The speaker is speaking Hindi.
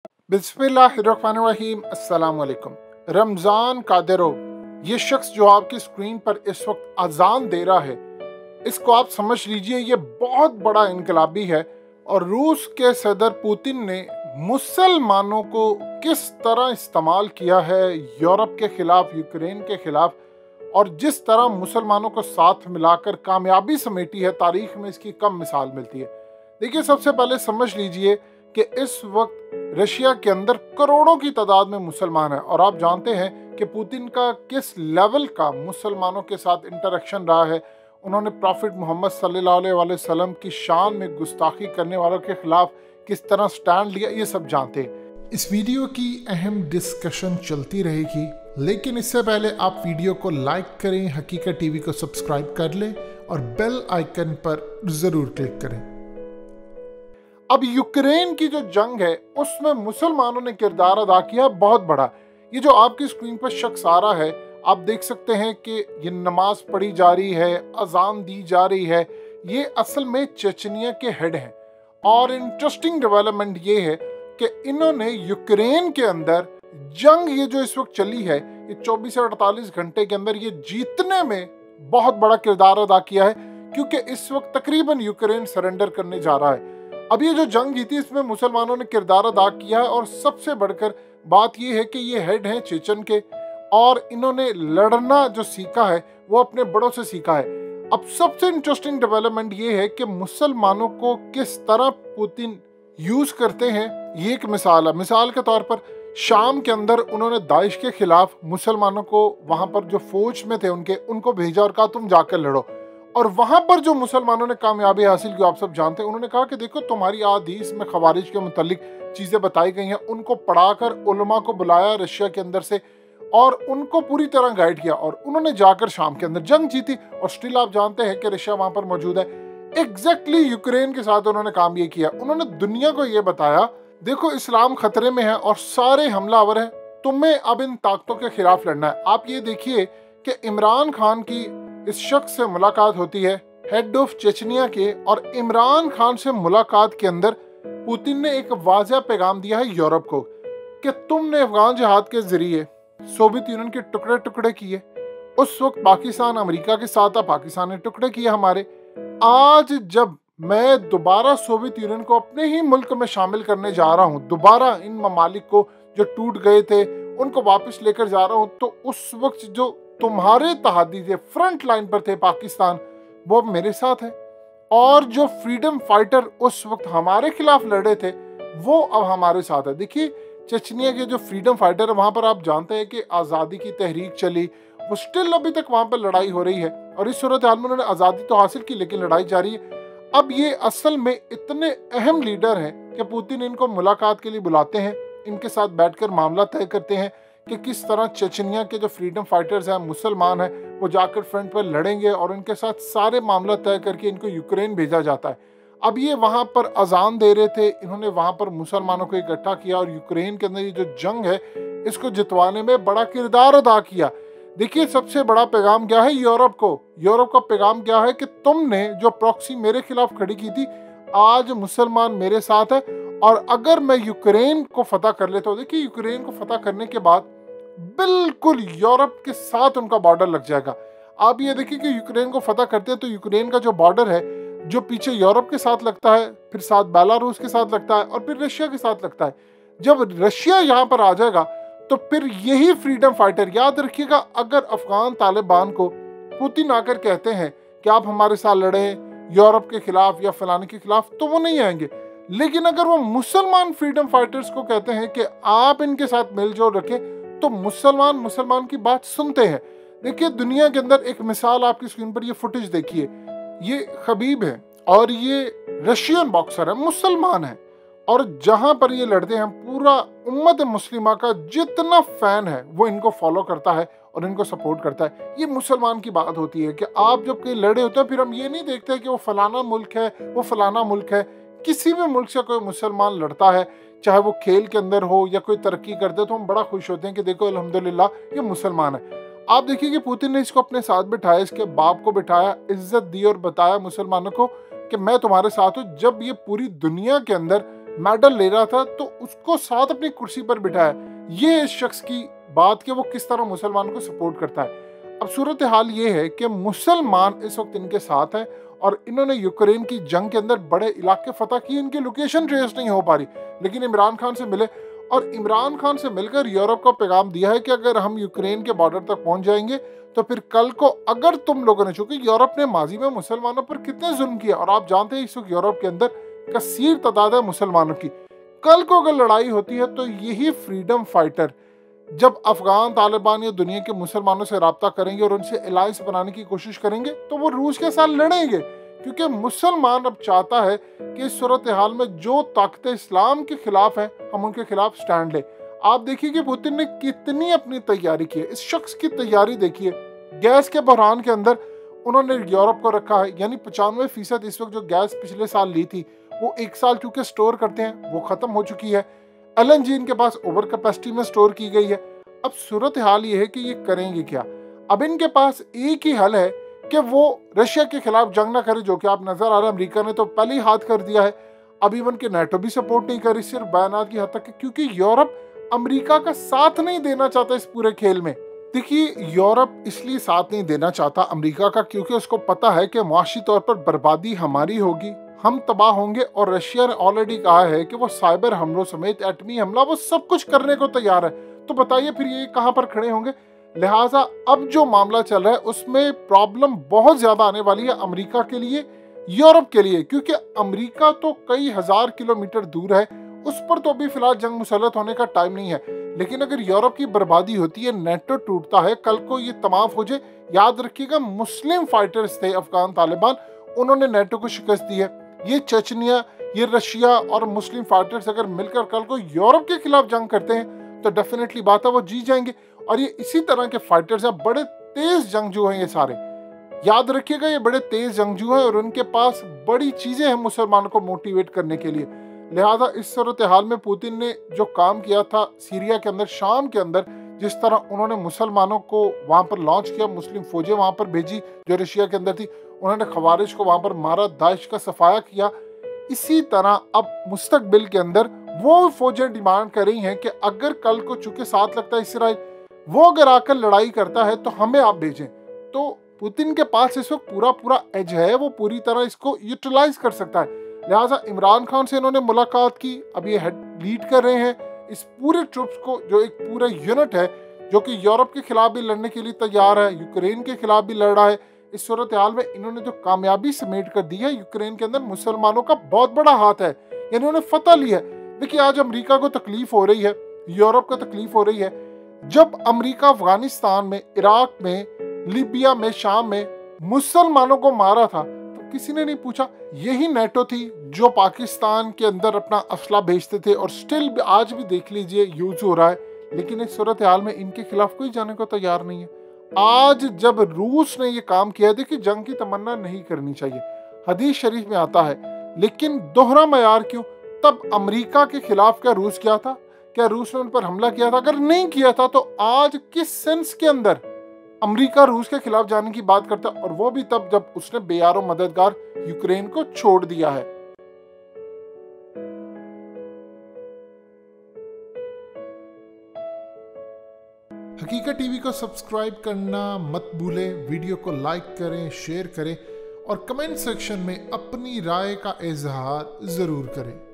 बिस्मिल्लाहिर्रहमानिर्रहीम। अस्सलाम वालेकुम। रमज़ान कादिरोव, ये शख्स जो आपकी स्क्रीन पर इस वक्त अजान दे रहा है, इसको आप समझ लीजिए ये बहुत बड़ा इनकलाबी है। और रूस के सदर पुतिन ने मुसलमानों को किस तरह इस्तेमाल किया है यूरोप के खिलाफ, यूक्रेन के खिलाफ, और जिस तरह मुसलमानों को साथ मिलाकर कामयाबी समेटी है, तारीख में इसकी कम मिसाल मिलती है। देखिए, सबसे पहले समझ लीजिए कि इस वक्त रशिया के अंदर करोड़ों की तादाद में मुसलमान हैं, और आप जानते हैं कि पुतिन का किस लेवल का मुसलमानों के साथ इंटरेक्शन रहा है। उन्होंने प्रॉफिट मोहम्मद सल्लल्लाहु अलैहि वसल्लम की शान में गुस्ताखी करने वालों के खिलाफ किस तरह स्टैंड लिया, ये सब जानते हैं। इस वीडियो की अहम डिस्कशन चलती रहेगी, लेकिन इससे पहले आप वीडियो को लाइक करें, हकीकत टीवी को सब्सक्राइब कर लें और बेल आइकन पर ज़रूर क्लिक करें। अब यूक्रेन की जो जंग है उसमें मुसलमानों ने किरदार अदा किया बहुत बड़ा। ये जो आपकी स्क्रीन पर शख्स आ रहा है, आप देख सकते हैं कि ये नमाज पढ़ी जा रही है, अजान दी जा रही है। ये असल में चेचनिया के हेड हैं। और इंटरेस्टिंग डेवलपमेंट ये है कि इन्होंने यूक्रेन के अंदर जंग ये जो इस वक्त चली है, ये 24 से 48 घंटे के अंदर ये जीतने में बहुत बड़ा किरदार अदा किया है, क्योंकि इस वक्त तकरीबन यूक्रेन सरेंडर करने जा रहा है। अब ये जो जंग जीती, इसमें मुसलमानों ने किरदार अदा किया है, और सबसे बढ़कर बात ये है कि ये हेड हैं चेचन के, और इन्होंने लड़ना जो सीखा है वो अपने बड़ों से सीखा है। अब सबसे इंटरेस्टिंग डेवलपमेंट ये है कि मुसलमानों को किस तरह पुतिन यूज करते हैं, ये एक मिसाल है। मिसाल के तौर पर शाम के अंदर उन्होंने दाइश के खिलाफ मुसलमानों को, वहां पर जो फौज में थे उनको भेजा और कहा तुम जाकर लड़ो। और वहां पर जो मुसलमानों ने कामयाबी हासिल की, आप सब जानते हैं। उन्होंने कहा कि देखो, तुम्हारी हदीस में खवारिज के मुतालिक चीजें बताई गई हैं, उनको पढ़ाकर उलमा को बुलाया रशिया के अंदर से, और उनको पूरी तरह गाइड किया, और उन्होंने जाकर शाम के अंदर जंग जीती। और स्टिल आप जानते हैं कि रशिया वहां पर मौजूद है। एग्जैक्टली यूक्रेन के साथ उन्होंने काम ये किया। उन्होंने दुनिया को ये बताया, देखो इस्लाम खतरे में है और सारे हमलावर हैं, तुम्हें अब इन ताकतों के खिलाफ लड़ना है। आप ये देखिए कि इमरान खान की इस शख्स से मुलाकात होती है, हेड ऑफ चेचनिया के, और इमरान खान से मुलाकात के अंदर पुतिन ने एक वाज़ेह पैगाम दिया है यूरोप को कि तुमने अफगान जिहाद के जरिए सोवियत यूनियन के टुकड़े टुकड़े किए। उस वक्त पाकिस्तान अमेरिका के साथ था, पाकिस्तान ने टुकड़े किए हमारे। आज जब मैं दोबारा सोवियत यूनियन को अपने ही मुल्क में शामिल करने जा रहा हूँ, दोबारा इन ममालिक को जो टूट गए थे उनको वापस लेकर जा रहा हूँ, तो उस वक्त जो तुम्हारे तहादी थे, फ्रंट लाइन पर थे पाकिस्तान, वो अब मेरे साथ है। और जो फ्रीडम फाइटर उस वक्त हमारे खिलाफ लड़े थे, वो अब हमारे साथ है। देखिए, चेचनिया के जो फ्रीडम फाइटर, वहां पर आप जानते हैं कि आज़ादी की तहरीक चली, वो स्टिल अभी तक वहां पर लड़ाई हो रही है। और इस सूरत हाल में उन्होंने आज़ादी तो हासिल की, लेकिन लड़ाई जारी है। अब ये असल में इतने अहम लीडर हैं कि पुतिन इनको मुलाकात के लिए बुलाते हैं, इनके साथ बैठकर मामला तय करते हैं कि किस तरह चेचनिया के जो फ्रीडम फाइटर्स हैं, मुसलमान हैं, वो जाकर फ्रंट पर लड़ेंगे, और उनके साथ सारे मामला तय करके इनको यूक्रेन भेजा जाता है। अब ये वहाँ पर अजान दे रहे थे, इन्होंने वहाँ पर मुसलमानों को इकट्ठा किया, और यूक्रेन के अंदर ये जो जंग है इसको जितवाने में बड़ा किरदार अदा किया। देखिए, सबसे बड़ा पैगाम क्या है यूरोप को? यूरोप का पैगाम क्या है कि तुमने जो प्रॉक्सी मेरे खिलाफ खड़ी की थी, आज मुसलमान मेरे साथ है, और अगर मैं यूक्रेन को फतह कर लेता हूँ, देखिए यूक्रेन को फतह करने के बाद बिल्कुल यूरोप के साथ उनका बॉर्डर लग जाएगा। आप ये देखिए कि यूक्रेन को फतह करते हैं तो यूक्रेन का जो बॉर्डर है, जो पीछे यूरोप के साथ लगता है, फिर साथ बेलारूस के साथ लगता है, और फिर रशिया के साथ लगता है। जब रशिया यहाँ पर आ जाएगा तो फिर यही फ्रीडम फाइटर, याद रखिएगा, अगर अफगान तालिबान को पुतिन आकर कहते हैं कि आप हमारे साथ लड़ें यूरोप के खिलाफ या फलाने के खिलाफ, तो वो नहीं आएंगे। लेकिन अगर वो मुसलमान फ्रीडम फाइटर्स को कहते हैं कि आप इनके साथ मिलजोल रखें, तो मुसलमान की बात सुनते हैं। देखिए, दुनिया के अंदर एक मिसाल आपकी स्क्रीन पर, ये फुटेज देखिए, ये खबीब है और ये रशियन बॉक्सर है, मुसलमान है, और जहां पर ये लड़ते हैं, पूरा उम्मत मुस्लिमा का जितना फैन है वो इनको फॉलो करता है और इनको सपोर्ट करता है। ये मुसलमान की बात होती है कि आप जब कहीं लड़े होते हैं, फिर हम ये नहीं देखते कि वो फलाना मुल्क है, वो फलाना मुल्क है। किसी भी मुल्क से कोई मुसलमान लड़ता है, चाहे वो खेल के अंदर हो या कोई तरक्की करते, तो हम बड़ा खुश होते हैं कि देखो अल्हम्दुलिल्लाह ये मुसलमान है। आप देखिए कि पुतिन ने इसको अपने साथ बिठाया, इसके बाप को बिठाया, इज्जत दी और बताया मुसलमानों को कि मैं तुम्हारे साथ हूँ। जब ये पूरी दुनिया के अंदर मेडल ले रहा था तो उसको साथ अपनी कुर्सी पर बिठाया। ये इस शख्स की बात कि वो किस तरह मुसलमानों को सपोर्ट करता है। अब सूरत हाल ये है कि मुसलमान इस वक्त इनके साथ हैं और इन्होंने यूक्रेन की जंग के अंदर बड़े इलाके फतह किए। इनकी लोकेशन ट्रेस नहीं हो पा रही, लेकिन इमरान खान से मिले और इमरान खान से मिलकर यूरोप को पैगाम दिया है कि अगर हम यूक्रेन के बॉर्डर तक पहुंच जाएंगे तो फिर कल को अगर तुम लोगों ने, चूंकि यूरोप ने माजी में मुसलमानों पर कितने जुल्म किया और आप जानते हैं इस वक्त यूरोप के अंदर कसीर तादाद है मुसलमानों की, कल को अगर लड़ाई होती है तो यही फ्रीडम फाइटर जब अफगान तालिबान या दुनिया के मुसलमानों से रब्ता करेंगे और उनसे अलायंस बनाने की कोशिश करेंगे तो वो रूस के साथ लड़ेंगे, क्योंकि मुसलमान अब चाहता है कि इस सूरत हाल में जो ताकतें इस्लाम के खिलाफ है हम उनके खिलाफ स्टैंड लें। आप देखिए कि पुतिन ने कितनी अपनी तैयारी की है। इस शख्स की तैयारी देखिए, गैस के बहरान के अंदर उन्होंने यूरोप को रखा है, यानी 95% इस वक्त जो गैस पिछले साल ली थी वो 1 साल चूंकि स्टोर करते हैं वो खत्म हो चुकी है। LNG इनके पास ओवर कैपेसिटी में स्टोर की गई है। अब सूरत हाल ये है कि ये करेंगे क्या। अब इनके पास एक ही हल है कि वो रशिया के खिलाफ जंग ना करे, जो कि आप नजर आ रहा है अमेरिका ने तो पहले ही हाथ कर दिया है। अब इवन के नेटो भी सपोर्ट नहीं करी, सिर्फ बयानात की हद तक, क्योंकि यूरोप अमेरिका का साथ नहीं देना चाहता इस पूरे खेल में। देखिए, यूरोप इसलिए साथ नहीं देना चाहता अमेरिका का क्योंकि उसको पता है कि मुआशी तौर पर बर्बादी हमारी होगी, हम तबाह होंगे, और रशिया ने ऑलरेडी कहा है कि वो साइबर हमलों समेत एटमी हमला वो सब कुछ करने को तैयार है। तो बताइए फिर ये कहां पर खड़े होंगे। लिहाजा अब जो मामला चल रहा है उसमें प्रॉब्लम बहुत ज्यादा आने वाली है अमेरिका के लिए, यूरोप के लिए, क्योंकि अमेरिका तो कई हजार किलोमीटर दूर है, उस पर तो अभी फिलहाल जंग मुसल्लत होने का टाइम नहीं है। लेकिन अगर यूरोप की बर्बादी होती है, नेटो टूटता है, कल को ये तमाम फौजें, याद रखिएगा मुस्लिम फाइटर्स थे अफगान तालिबान, उन्होंने नेटो को शिकस्त दी है। ये चेचनिया, ये रशिया और मुस्लिम फाइटर्स अगर मिलकर कल को यूरोप के खिलाफ जंग करते हैं तो डेफिनेटली बात है वो जीत जाएंगे। और ये इसी तरह के फाइटर्स हैं, बड़े तेज जंगजू हैं ये सारे, याद रखिएगा ये बड़े तेज जंगजू हैं और उनके पास बड़ी चीजें हैं मुसलमानों को मोटिवेट करने के लिए। लिहाजा इस सूरत हाल में पुतिन ने जो काम किया था सीरिया के अंदर, शाम के अंदर, जिस तरह उन्होंने मुसलमानों को वहां पर लॉन्च किया, मुस्लिम फौजें वहां पर भेजी जो रशिया के अंदर थी, उन्होंने खवारिज को वहां पर मारा, दाइश का सफाया किया, इसी तरह अब मुस्तकबिल के अंदर वो फौजें डिमांड कर रही हैं कि अगर कल को, चूंकि साथ लगता है इसराइल, वो अगर आकर लड़ाई करता है तो हमें आप भेजें। तो पुतिन के पास इस वक्त पूरा एज है, वो पूरी तरह इसको यूटिलाइज कर सकता है। लिहाजा इमरान खान से इन्होंने मुलाकात की, अब ये लीड कर रहे हैं इस पूरे ट्रुप्स को, जो एक पूरा यूनिट है जो कि यूरोप के खिलाफ भी लड़ने के लिए तैयार है, यूक्रेन के खिलाफ भी लड़ रहा है। इस सूरत हाल में इन्होंने जो कामयाबी समेट कर दी है यूक्रेन के अंदर, मुसलमानों का बहुत बड़ा हाथ है, यानी उन्होंने फतह ली है। देखिए, आज अमेरिका को तकलीफ हो रही है, यूरोप को तकलीफ हो रही है। जब अमेरिका अफगानिस्तान में, इराक में, लीबिया में, शाम में मुसलमानों को मारा था तो किसी ने नहीं पूछा। यही नेटो थी जो पाकिस्तान के अंदर अपना असला भेजते थे और स्टिल आज भी देख लीजिए यूज हो रहा है। लेकिन इस सूरत हाल में इनके खिलाफ कोई जाने को तैयार नहीं है। आज जब रूस ने ये काम किया, देखिए जंग की तमन्ना नहीं करनी चाहिए, हदीस शरीफ में आता है, लेकिन दोहरा मयार क्यों। तब अमेरिका के खिलाफ क्या रूस किया था? क्या रूस ने उन पर हमला किया था? अगर नहीं किया था तो आज किस सेंस के अंदर अमेरिका रूस के खिलाफ जाने की बात करता, और वो भी तब जब उसने बेयारो मददगार यूक्रेन को छोड़ दिया है। हकीकत टीवी को सब्सक्राइब करना मत भूलें, वीडियो को लाइक करें, शेयर करें और कमेंट सेक्शन में अपनी राय का इजहार जरूर करें।